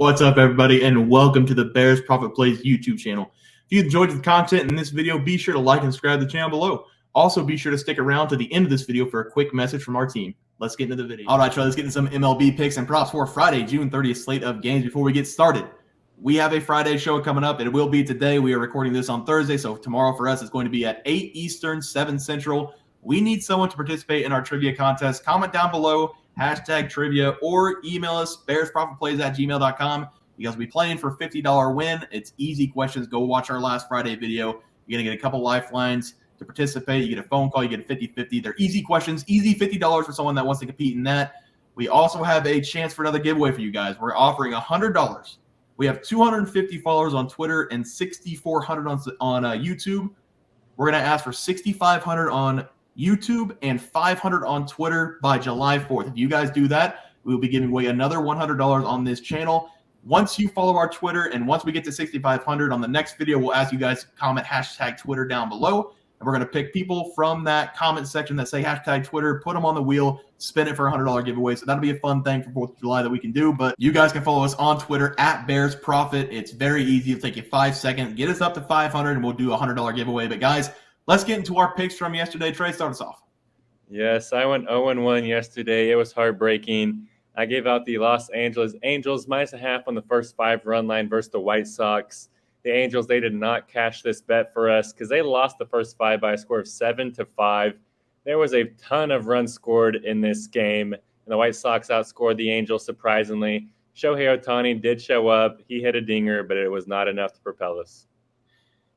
What's up, everybody, and welcome to the Bears Profit Plays YouTube channel. If you enjoyed the content in this video, be sure to like and subscribe to the channel below. Also, be sure to stick around to the end of this video for a quick message from our team. Let's get into the video. All right, let's get into some MLB picks and props for Friday, June 30th slate of games. Before we get started, we have a Friday show coming up. It will be today. We are recording this on Thursday, so tomorrow for us is going to be at 8 Eastern, 7 Central. We need someone to participate in our trivia contest. Comment down below, hashtag trivia, or email us, bearsprofitplays@gmail.com. You guys will be playing for a $50 win. It's easy questions. Go watch our last Friday video. You're going to get a couple lifelines to participate. You get a phone call. You get a 50-50. They're easy questions. Easy $50 for someone that wants to compete in that. We also have a chance for another giveaway for you guys. We're offering $100. We have 250 followers on Twitter and 6,400 on YouTube. We're going to ask for 6,500 on YouTube and 500 on Twitter by July 4th. If you guys do that, we will be giving away another $100 on this channel. Once you follow our Twitter and once we get to 6,500 on the next video, we'll ask you guys to comment hashtag Twitter down below. And we're going to pick people from that comment section that say hashtag Twitter, put them on the wheel, spin it for a $100 giveaway. So that'll be a fun thing for 4th of July that we can do. But you guys can follow us on Twitter at Bears Profit. It's very easy. It'll take you 5 seconds. Get us up to 500 and we'll do a $100 giveaway. But guys, let's get into our picks from yesterday. Trey, start us off. Yes, I went 0-1 yesterday. It was heartbreaking. I gave out the Los Angeles Angels -0.5 on the first 5 run line versus the White Sox. The Angels, they did not cash this bet for us because they lost the first 5 by a score of 7-5. There was a ton of runs scored in this game, and the White Sox outscored the Angels surprisingly. Shohei Ohtani did show up. He hit a dinger, but it was not enough to propel us.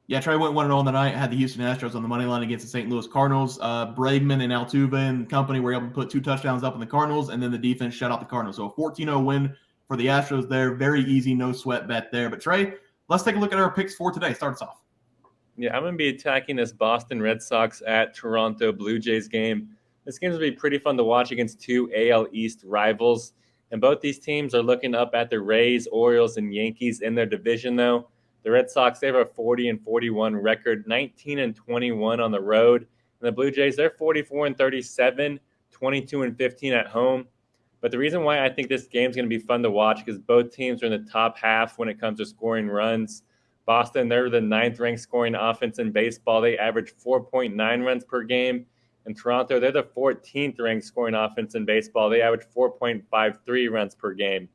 Yeah, Trey went 1-0 on the night. Had the Houston Astros on the money line against the St. Louis Cardinals. Bregman and Altuve and company were able to put 2 touchdowns up in the Cardinals, and then the defense shut out the Cardinals. So a 14-0 win for the Astros there. Very easy, no sweat bet there. But Trey, let's take a look at our picks for today. Start us off. Yeah, I'm going to be attacking this Boston Red Sox at Toronto Blue Jays game. This game's going to be pretty fun to watch against 2 AL East rivals. And both these teams are looking up at the Rays, Orioles, and Yankees in their division, though. The Red Sox, they have a 40-41 record, 19-21 on the road. And the Blue Jays, they're 44-37, 22-15 at home. But the reason why I think this game's going to be fun to watch is both teams are in the top half when it comes to scoring runs. Boston, they're the 9th-ranked scoring offense in baseball. They average 4.9 runs per game. And Toronto, they're the 14th-ranked scoring offense in baseball. They average 4.53 runs per game.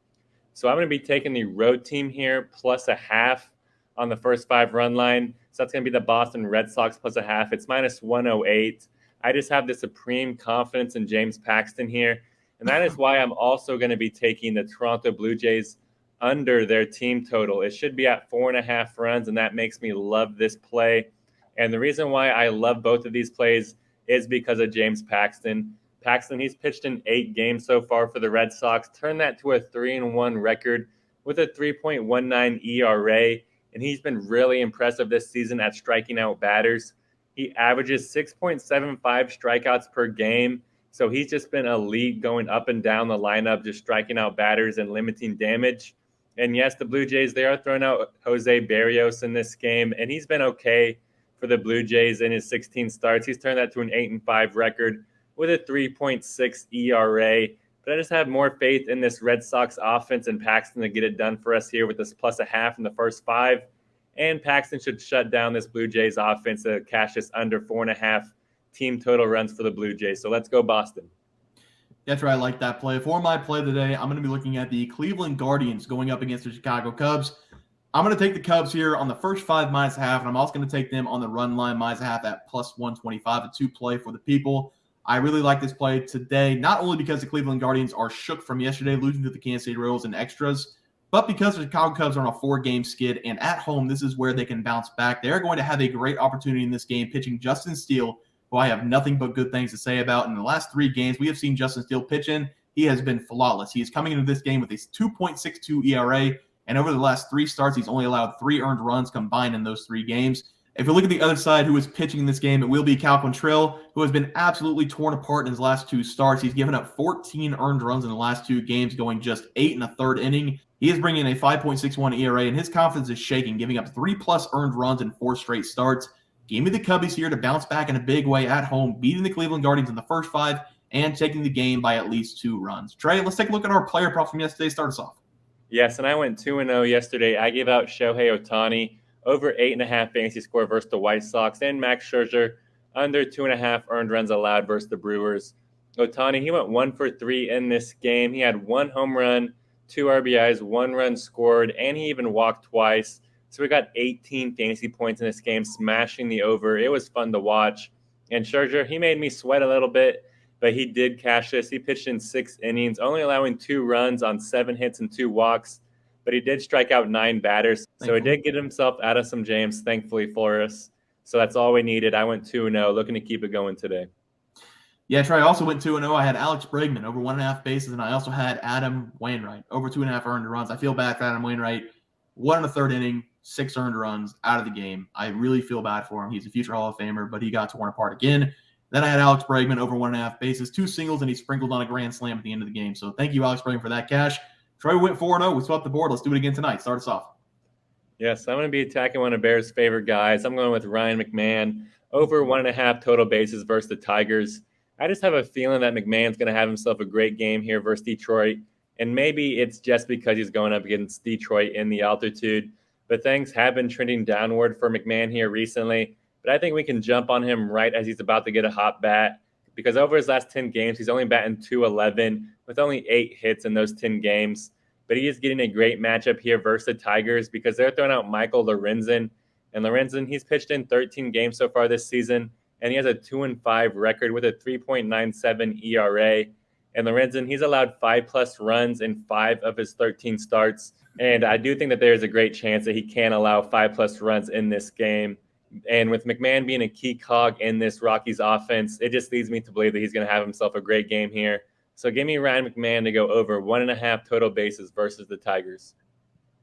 So I'm going to be taking the road team here plus a half on the first 5 run line. So that's going to be the Boston Red Sox plus a half. It's -108. I just have the supreme confidence in James Paxton here. And that is why I'm also going to be taking the Toronto Blue Jays under their team total. It should be at 4.5 runs, and that makes me love this play. And the reason why I love both of these plays is because of James Paxton. Paxton, he's pitched in 8 games so far for the Red Sox, turned that to a 3-1 record with a 3.19 ERA. And he's been really impressive this season at striking out batters. He averages 6.75 strikeouts per game. So he's just been elite going up and down the lineup, just striking out batters and limiting damage. And yes, the Blue Jays, they are throwing out Jose Barrios in this game. And he's been okay for the Blue Jays in his 16 starts. He's turned that to an 8-5 record with a 3.6 ERA. But I just have more faith in this Red Sox offense and Paxton to get it done for us here with this plus a half in the first 5. And Paxton should shut down this Blue Jays offense to cash this under 4.5 team total runs for the Blue Jays. So let's go Boston. That's right. I like that play. For my play today, I'm going to be looking at the Cleveland Guardians going up against the Chicago Cubs. I'm going to take the Cubs here on the first 5 -1/2, and I'm also going to take them on the run line -1/2 at +125, a 2 play for the people. I really like this play today, not only because the Cleveland Guardians are shook from yesterday, losing to the Kansas City Royals in extras, but because the Chicago Cubs are on a 4-game skid, and at home, this is where they can bounce back. They're going to have a great opportunity in this game, pitching Justin Steele, who I have nothing but good things to say about. In the last 3 games, we have seen Justin Steele pitch in. He has been flawless. He is coming into this game with a 2.62 ERA, and over the last 3 starts, he's only allowed 3 earned runs combined in those 3 games. If you look at the other side, who is pitching in this game, it will be Cal Quantrill, who has been absolutely torn apart in his last 2 starts. He's given up 14 earned runs in the last 2 games, going just 8 1/3 inning. He is bringing a 5.61 ERA, and his confidence is shaking, giving up 3+ earned runs in 4 straight starts. Give me the Cubbies here to bounce back in a big way at home, beating the Cleveland Guardians in the first 5 and taking the game by at least 2 runs. Trey, let's take a look at our player props from yesterday. Start us off. Yes, and I went 2-0 yesterday. I gave out Shohei Ohtani over 8.5 fantasy score versus the White Sox, and Max Scherzer under 2.5 earned runs allowed versus the Brewers. Ohtani, he went 1 for 3 in this game. He had 1 home run, 2 RBIs, 1 run scored, and he even walked twice. So we got 18 fantasy points in this game, smashing the over. It was fun to watch. And Scherzer, he made me sweat a little bit, but he did cash this. He pitched in 6 innings, only allowing 2 runs on 7 hits and 2 walks, but he did strike out 9 batters. So he did get himself out of some jams, thankfully for us. So that's all we needed. I went 2-0, looking to keep it going today. Yeah, Trey, I also went 2-0. I had Alex Bregman over 1.5 bases, and I also had Adam Wainwright over 2.5 earned runs. I feel bad for Adam Wainwright. 1 1/3 inning, 6 earned runs out of the game. I really feel bad for him. He's a future Hall of Famer, but he got torn apart again. Then I had Alex Bregman over 1.5 bases, 2 singles, and he sprinkled on a grand slam at the end of the game. So thank you, Alex Bregman, for that cash. Troy went 4-0. We swept the board. Let's do it again tonight. Start us off. Yes, I'm going to be attacking one of Bears' favorite guys. I'm going with Ryan McMahon over 1.5 total bases versus the Tigers. I just have a feeling that McMahon's going to have himself a great game here versus Detroit. And maybe it's just because he's going up against Detroit in the altitude. But things have been trending downward for McMahon here recently. But I think we can jump on him right as he's about to get a hot bat, because over his last 10 games, he's only batting .211 with only 8 hits in those 10 games. But he is getting a great matchup here versus the Tigers because they're throwing out Michael Lorenzen. And Lorenzen, he's pitched in 13 games so far this season, and he has a 2-5 record with a 3.97 ERA. And Lorenzen, he's allowed 5+ runs in 5 of his 13 starts. And I do think that there's a great chance that he can allow 5+ runs in this game. And with McMahon being a key cog in this Rockies offense, it just leads me to believe that he's going to have himself a great game here. So give me Ryan McMahon to go over 1.5 total bases versus the Tigers.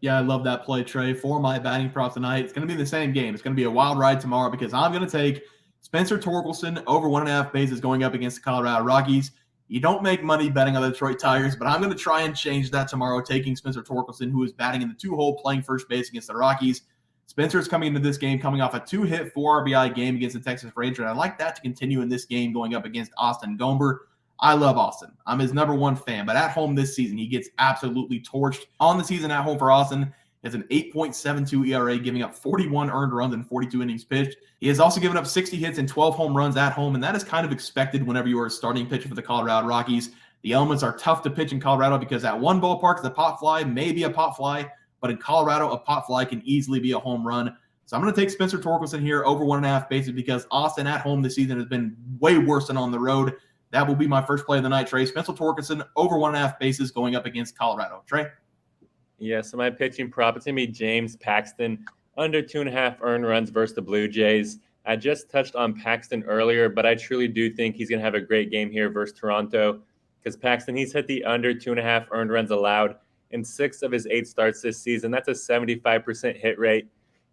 Yeah, I love that play, Trey. For my batting prop tonight, it's going to be the same game. It's going to be a wild ride tomorrow because I'm going to take Spencer Torkelson over 1.5 bases going up against the Colorado Rockies. You don't make money betting on the Detroit Tigers, but I'm going to try and change that tomorrow, taking Spencer Torkelson, who is batting in the 2-hole, playing first base against the Rockies. Spencer is coming into this game coming off a 2-hit, 4 RBI game against the Texas Rangers. And I like that to continue in this game going up against Austin Gomber. I love Austin. I'm his #1 fan, but at home this season, he gets absolutely torched. On the season at home for Austin, has an 8.72 ERA, giving up 41 earned runs in 42 innings pitched. He has also given up 60 hits and 12 home runs at home, and that is kind of expected whenever you are a starting pitcher for the Colorado Rockies. The elements are tough to pitch in Colorado because at one ballpark, the pop fly may be a pop fly, but in Colorado, a pop fly can easily be a home run. So I'm going to take Spencer Torkelson here over 1.5 bases because Austin at home this season has been way worse than on the road. That will be my first play of the night, Trey. Spencer Torkelson over 1.5 bases going up against Colorado. Trey? Yeah, so my pitching prop, it's going to be James Paxton, under 2.5 earned runs versus the Blue Jays. I just touched on Paxton earlier, but I truly do think he's going to have a great game here versus Toronto because Paxton, he's hit the under 2.5 earned runs allowed in 6 of his 8 starts this season. That's a 75% hit rate.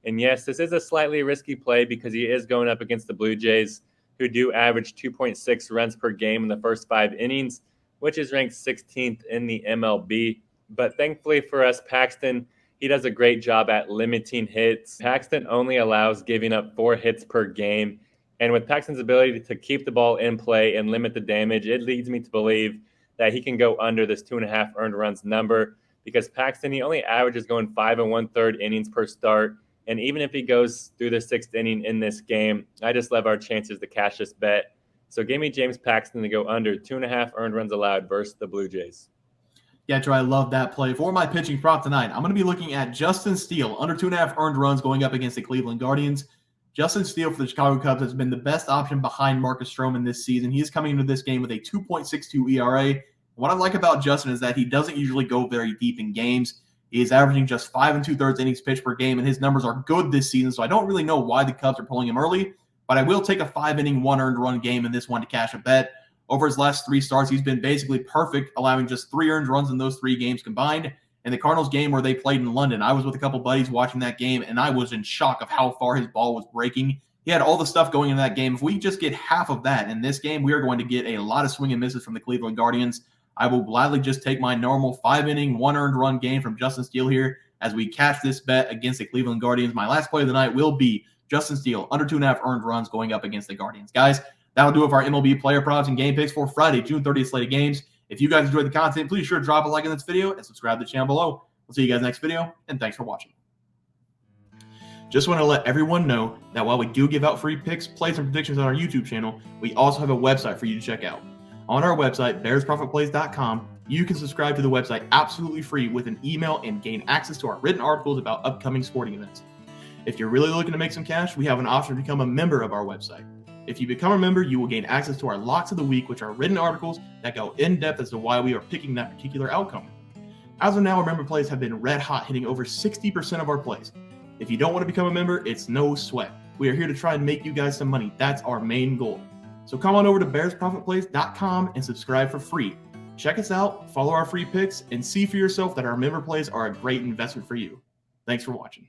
And yes, this is a slightly risky play because he is going up against the Blue Jays, who do average 2.6 runs per game in the first 5 innings, which is ranked 16th in the MLB. But thankfully for us, Paxton, he does a great job at limiting hits. Paxton only allows giving up 4 hits per game. And with Paxton's ability to keep the ball in play and limit the damage, it leads me to believe that he can go under this 2.5 earned runs number because Paxton, he only averages going 5 1/3 innings per start. And even if he goes through the 6th inning in this game, I just love our chances to cash this bet. So give me James Paxton to go under 2.5 earned runs allowed versus the Blue Jays. Yeah, Trey, I love that play. For my pitching prop tonight, I'm going to be looking at Justin Steele, under 2.5 earned runs going up against the Cleveland Guardians. Justin Steele for the Chicago Cubs has been the best option behind Marcus Stroman this season. He is coming into this game with a 2.62 ERA. What I like about Justin is that he doesn't usually go very deep in games. He is averaging just 5 2/3 innings pitched per game, and his numbers are good this season, so I don't really know why the Cubs are pulling him early, but I will take a 5-inning, 1 earned run game in this one to cash a bet. Over his last 3 starts, he's been basically perfect, allowing just 3 earned runs in those 3 games combined. In the Cardinals game where they played in London, I was with a couple buddies watching that game, and I was in shock of how far his ball was breaking. He had all the stuff going in that game. If we just get half of that in this game, we are going to get a lot of swing and misses from the Cleveland Guardians. I will gladly just take my normal 5-inning, 1 earned run game from Justin Steele here as we cash this bet against the Cleveland Guardians. My last play of the night will be Justin Steele, under 2.5 earned runs going up against the Guardians. Guys, that'll do it for our MLB player props and game picks for Friday, June 30th slate of games. If you guys enjoyed the content, please be sure to drop a like on this video and subscribe to the channel below. We'll see you guys next video, and thanks for watching. Just want to let everyone know that while we do give out free picks, plays, and predictions on our YouTube channel, we also have a website for you to check out. On our website, bearsprofitplays.com, you can subscribe to the website absolutely free with an email and gain access to our written articles about upcoming sporting events. If you're really looking to make some cash, we have an option to become a member of our website. If you become a member, you will gain access to our Locks of the Week, which are written articles that go in depth as to why we are picking that particular outcome. As of now, our member plays have been red hot, hitting over 60% of our plays. If you don't want to become a member, it's no sweat. We are here to try and make you guys some money. That's our main goal. So come on over to bearsprofitplays.com and subscribe for free. Check us out, follow our free picks, and see for yourself that our member plays are a great investment for you. Thanks for watching.